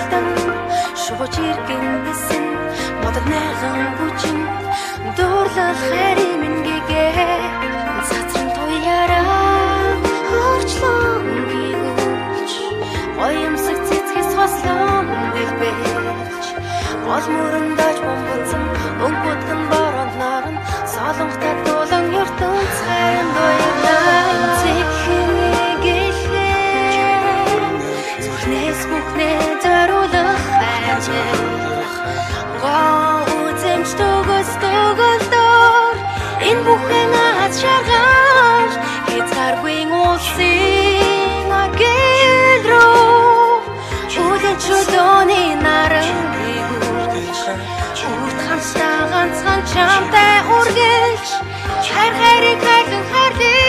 хөлтөн шууж иргэн бисэн модод найхан бүчин дуурлал хайрын мингэгээ цацран туяараа хөрчлөн гүйгүүлж гоёмсог цэцгээс хослон дэлбэлж гол мөрөндөөж бомбоцсон өнгөтгөн бороонд наран солонготой дулан ертөнц хайрын дуялаа цэгхнийг илхэн зүрхнээс бүхнээ зориулах хайржээ гоозэмж төгөлдөр энэ бүхэн аз шаргаж хязгааргүй улсын агил руу үлэн чөлөөний наран урт хамтдаа ганцхан чамтай үргэлж хайр хайрыг хайрлан хайрлаа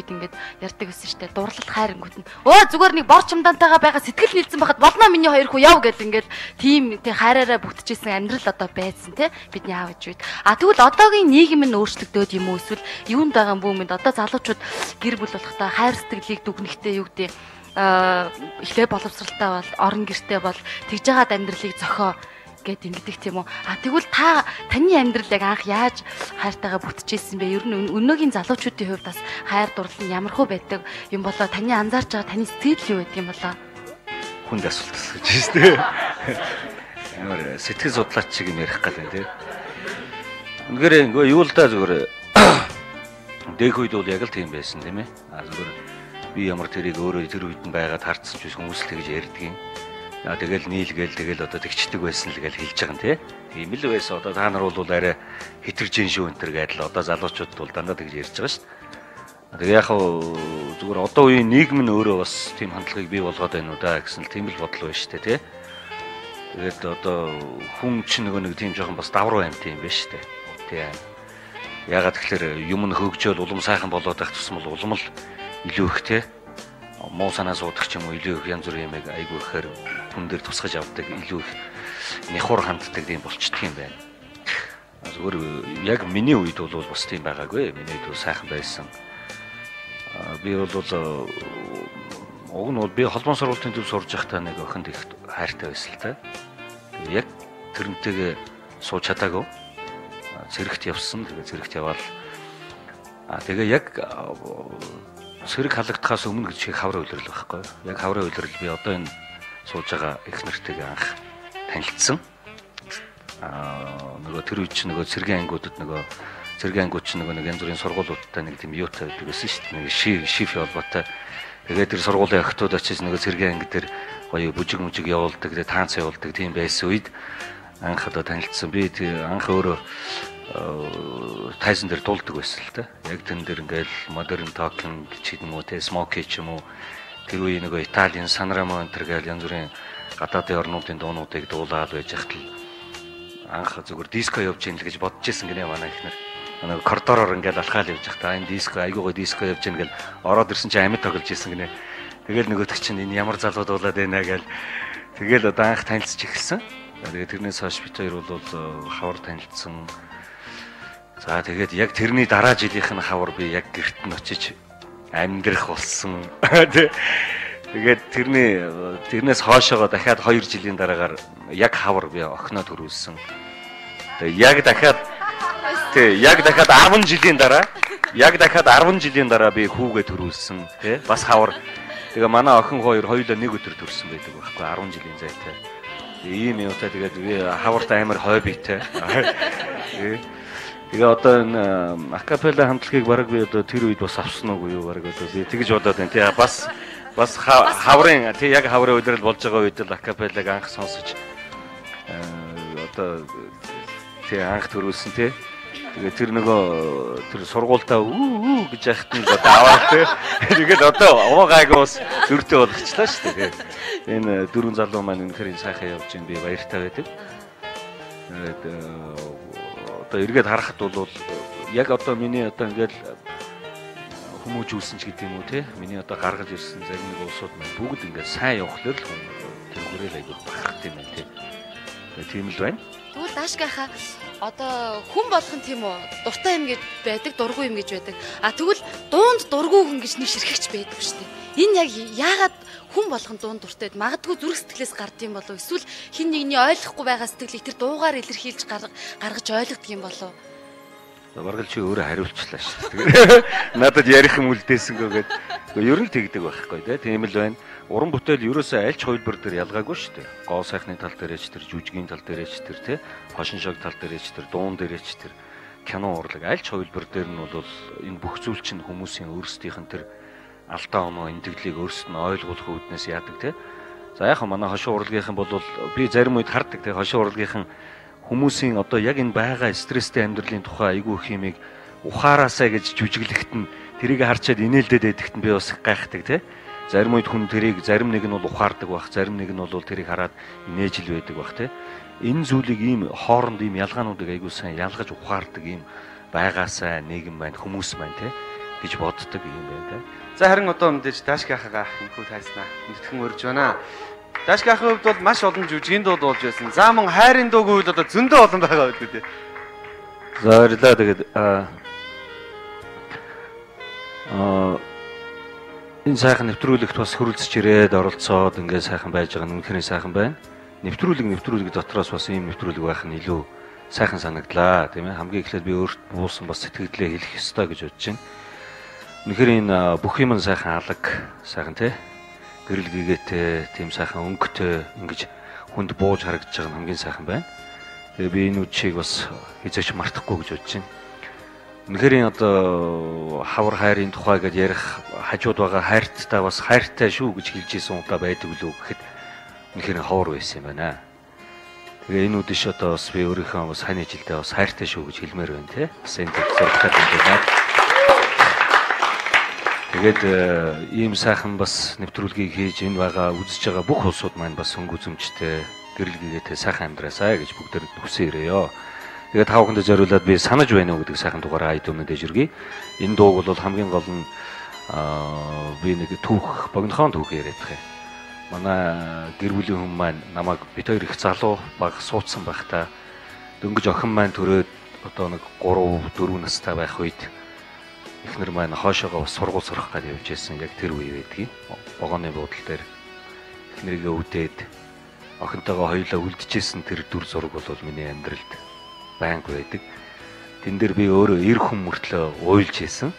үед ингээд ярьдаг гэсэн штэ дурлал хайрангууд нь өө зүгээр нэг бор чамдаантайгаа байгаа сэтгэл нийлсэн байхад болно миний хоёр хүү яв гэдэг ингээд тийм тий хайраараа бүтчихсэн амьдрал одоо байсан тий бидний аав ээж үед тэгвэл одоогийн нийгэм нь өөрчлөгдөөд юм уу эсвэл юунд байгаа бүүмэнд одоо залуучууд гэр бүл болохдаа хайр сэтгэлийг дүгнэхтэй юу гэдэг эхлээ боловсралтай бол орон гэртэй бол тэгж байгаад амьдралыг зохио гэд ингэдэг тийм үү. Тэгвэл таны амьдрал яг анх яаж хайртайгаа бүтчихсэн бэ? Ер нь өнөөгийн залуучуудын хувьд бас хайр дурлал нь ямархуу байдаг юм болоо таны анзаарч байгаа таны сэтгэл юу байдаг юм болоо? Хүнд асуулт асууж байна тийм. Ямар сэтгэл судлаач шиг юм ярих гал байна тийм. Үнэхээр юу л да зүгээр дээх үед бол яг л тийм байсан тийм ээ. Зүгээр би ямар тэрийг өөрөө тэр үед нь байгаад харцсан ч хүмүүс л тэгж ярьдаг юм. Тэгэл нийлгээл тэгэл одоо тэгчдэг байсан л гэж хэлж байгаа юм тий. Тийм л байсан. Одоо та нар бол арай хэтэржин шүү энэ төр гэдэл одоо залуучууд бол дандаа тэгж ярьж байгаа шүү дээ. Тэгээ яг зүгээр одоо үеийн нийгэм нь өөрөө бас тийм хандлагыг бий болгоод байна уу да гэсэн л тийм л бодол байна шүү дээ тий. Тэгээд одоо хүн чинь нэг тийм жоохон бас давруу амт юм байна шүү дээ. Тий. Ягаад тэгэхээр юм нь хөгжөөл улам сайхан болоод байх тусам бол улам л илүү их тий. Муу санаа суудах ч юм уу илүү их янз бүрийн юмыг айгүй ихээр хүн дээр тусгаж авдаг илүү их нэхур ханддаг юм болчдөг юм байна. Зүгээр яг миний үед бол бас тийм байгаагүй. Миний үед сайхан байсан. Би бол уг нь бол би холбоон сургуулийн төв сурж байхдаа нэг охинд их хайртай байсан л та. Яг тэрнтэйгээ сууж чадаагүй. Цэрэгт явсан. Тэгээ цэрэгт явбал тэгээ яг цэрэг халагдахаас өмнө гэж хаврын үйлрэл байхгүй. Яг хаврын үйлрэл би одоо энэ сууж байгаа их нартайгаа анх танилцсан. Нөгөө тэр үед чинь нөгөө цэргийн ангиудад нөгөө цэргийн ангиуд чинь нөгөө нэг янз бүрийн сургуулиудтай нэг тийм юутай байдаг гэсэн шүү дээ. Нэг шиф холбоотой. Тэгээд тэр сургуулийн охтууд очиж нөгөө цэргийн анги дээр гоё бүжиг явуулдаг, тэгээд таанц явуулдаг тийм байсан үед анх одоо танилцсан. Би анх өөрөө тайзан дээр дуулдаг байсан л та. Яг тэн дээр ингээл модерн токинг ч юм уу, тэ смоки ч юм уу. Тэр үеийн нөгөө Италийн Санрамо энэ төр гээл янз бүрийн гадаадын орнуудын дуунуудыг дуулаад байж хат л анх зүгээр диско явж ийн л гэж бодож байсан гинэ манай ихнэр. Нөгөө коридороор ингээл алхаал явж байхдаа энэ диско айгуугаа диско явж ийн гэл ороод ирсэн чинь амьд тоглож байсан гинэ. Тэгэл нөгөөдөг чинь энэ ямар залуу дуулаад байна гээл. Тэгэл одоо анх танилцж эхэлсэн. Тэгээд тэрнээс хойш бид хоёр бол хавар танилцсан. За тэгээд яг тэрний дараа жилийнх нь хавар би яг гэрт нь очиж амьдрах болсон. Тэгээд тэрнээс хоошоогоо дахиад 2 жилийн дараагаар яг хавар би охиноо төрүүлсэн. Тэгээд яг дахиад 10 жилийн дараа би хүүгээ төрүүлсэн тий бас хавар. Тэгээ манай охин хоёулаа нэг өдөр төрсэн байдаг байхгүй 10 жилийн зайтай. Ийм юмтай тэгээд би хавартай амар хоббитэй. Тэгээ одоо энэ акапелла хамтлагийг бараг би одоо тэр үед бас авсан уугүй юу бараг одоо би тэгж бодоод байна тий бас бас хаврын тий яг хаврын удирдал болж байгаа үед л акапеллаг анх сонсож одоо тий анх төрүүлсэн тий. Тэгээ тэр нөгөө тэр сургуультаа үү гэж яхад нь одоо аваад тий. Тэгээд одоо уугайг бас зөртэй болгочлаа шүү дээ. Энэ дөрвөн залуу маань үнэхээр сайхан явж ин би баяртай байдаг. Тэгээд одоо эргээд харахад бол яг одоо миний одоо ингээл хүмүүжүүлсэн ч гэдэг юм уу тий. Миний одоо гаргаж ирсэн зарим нэг улсууд маань бүгд ингээд сайн явахлаар л тэр хүрээл айгүй бахархт юм тий. Тийм л байна. Тэгвэл Дашгийнхаа одоо хүн болгон тийм үү дуртай юм гэж байдаг, дургүй юм гэж байдаг. Тэгвэл дуунд дургүй хүн гэж нэг ширхэгч байдаг шүү дээ. Энэ яг яагаад хүн болгон дуунд дуртай байд? Магадгүй зүрх сэтгэлээс гардыг болов эсвэл хин нэгний ойлгохгүй байгаа сэтгэлийг тэр дуугаар илэрхийлж гаргаж ойлгодог юм болов? Баргал чи өөрөө хариулчлаа шүү дээ. Надад ярих юм үлдээсэнгөө гээд. Ер нь тэгдэг байхгүй тийм л байна. Уран бүтээл ерөөсөө аль ч хувилбар дээр ялгаагүй шүү дээ. Гоо сайхны тал дээрээч тэр, жүжигийн тал дээрээч тэр тий, хошин шог тал дээрээч тэр, дуун дээрээч тэр, кино урлаг аль ч хувилбар дээр нь бол энэ бүх зүйл чинь хүмүүсийн өөрсдийнх нь тэр алдаа оноо эндгэглийг өөрсдөд нь ойлгуулах үүднээс яадаг тий. За яг манай хошин урлагийнхан бол би зарим үед хардаг тий хошин урлагийнхан хүмүүсийн одоо яг энэ байгаа стресстэй амьдралын тухай айгүй их юмыг ухаараасаа гэж жүжиглэхэд нь тэрийг харчаад инээлдэд байдагт нь би бас гайхдаг тий. Зарим үед хүн тэрийг зарим нэг нь бол ухаардаг байх, зарим нэг нь бол тэрийг хараад инээж л байдаг байх тий. Энэ зүйлийг ийм хооронд ийм ялгаануудыг айгүй сайн ялгаж ухаардаг ийм байгаасаа нийгэм байна, хүмүүс байна тий гэж боддог юм байна тий. За харин одоо мэдээж Дашгийнхаа энэхүү тайснаа мэдтгэн өрж байна. Дашгийнхаа хувьд бол маш олон жүжигийн дуу болж байсан. За мөн хайрын дууг үйл одоо зөндөө олон байгаа үү тий. За баярлалаа тэгээд энэ сайхан нэвтрүүлэгт бас хөрөлцөж ирээд оролцоод ингээд сайхан байж байгаа нь үнэхээр сайхан байна. Нэвтрүүлэг дотроос бас ийм нэвтрүүлэг байх нь илүү сайхан санагдлаа тийм ээ. Хамгийн эхлээд би өөрт буусан бас сэтгэлдээ хэлэх ёстой гэж бодож байна. Үнэхээр энэ бүх юм нь сайхан алга, сайхан тий. Гэрэл гэгээтэй, тийм сайхан өнгөтэй ингэж хүнд бууж харагдаж байгаа нь хамгийн сайхан байна. Тэгээ би энэ үдшийг бас хизээч мартахгүй гэж бодож байна. Үнэхээр одоо хавар хайрын тухай гэж ярих хажууд байгаа хайрттай бас хайртай шүү гэж хэлж ийсэн удаа байдаг лүү гэхэд үнэхээр ховор байсан юм байна. Тэгээ энэ үдэш одоо бас би өөрийнхөө бас хань жилдээ бас хайртай шүү гэж хэлмээр байна тий. Бас энэ зөвхөн байна. Тэгээд ийм сайхан бас нэвтрүүлгийг хийж энэ байгаа үзэж байгаа бүх улсууд маань бас хөнгө үзэмжтэй гэрэл гэгээтэй сайхан амьдраасаа гэж бүгдээр хүсэн ирээё. Тэгээд та бүхэнд зориулаад би санаж байна уу гэдэг сайхан дугаараа айдуунаа дэжиргэе. Энэ дууг бол хамгийн гол нь би нэг түүх, богинохон түүх яриад байгаа юм. Манай гэр бүлийн хүн маань намайг бид хоёр их залуу баг суудсан байхдаа дөнгөж охин маань төрөөд одоо нэг 3-4 настай байх үед эхнэр маань хоошоогоо сургууль сурах гэж явж байсан. Яг тэр үе байдгийг. Вагоны буудлын дээр эхнэрийгээ үүдээд охинтойгоо хоёулаа үлдчихсэн тэр дүр зураг бол миний амьдралд байнга байдаг. Тэн дээр би өөрөө эр хүн мөртлөө уйлж ийсэн.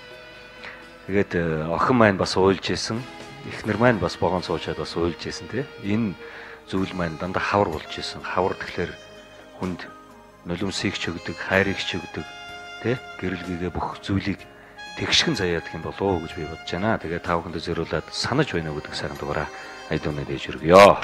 Тэгээд охин маань бас уйлж ийсэн. Эхнэр маань бас вагон суучаад бас уйлж ийсэн тий. Энэ зүйл маань дандаа хавар болж ийсэн. Хавар тэгэхээр хүнд нулимсыг ч өгдөг, хайрыг ч өгдөг тий. Гэрэлгээ бүх зүйлийг тэгшгэн заяадаг юм болоо гэж би бодож байна. Тэгээд та бүхэнд зориулаад санаж байна уу гэдэг сайхан дугаараа айдуунаа дээж өргөё.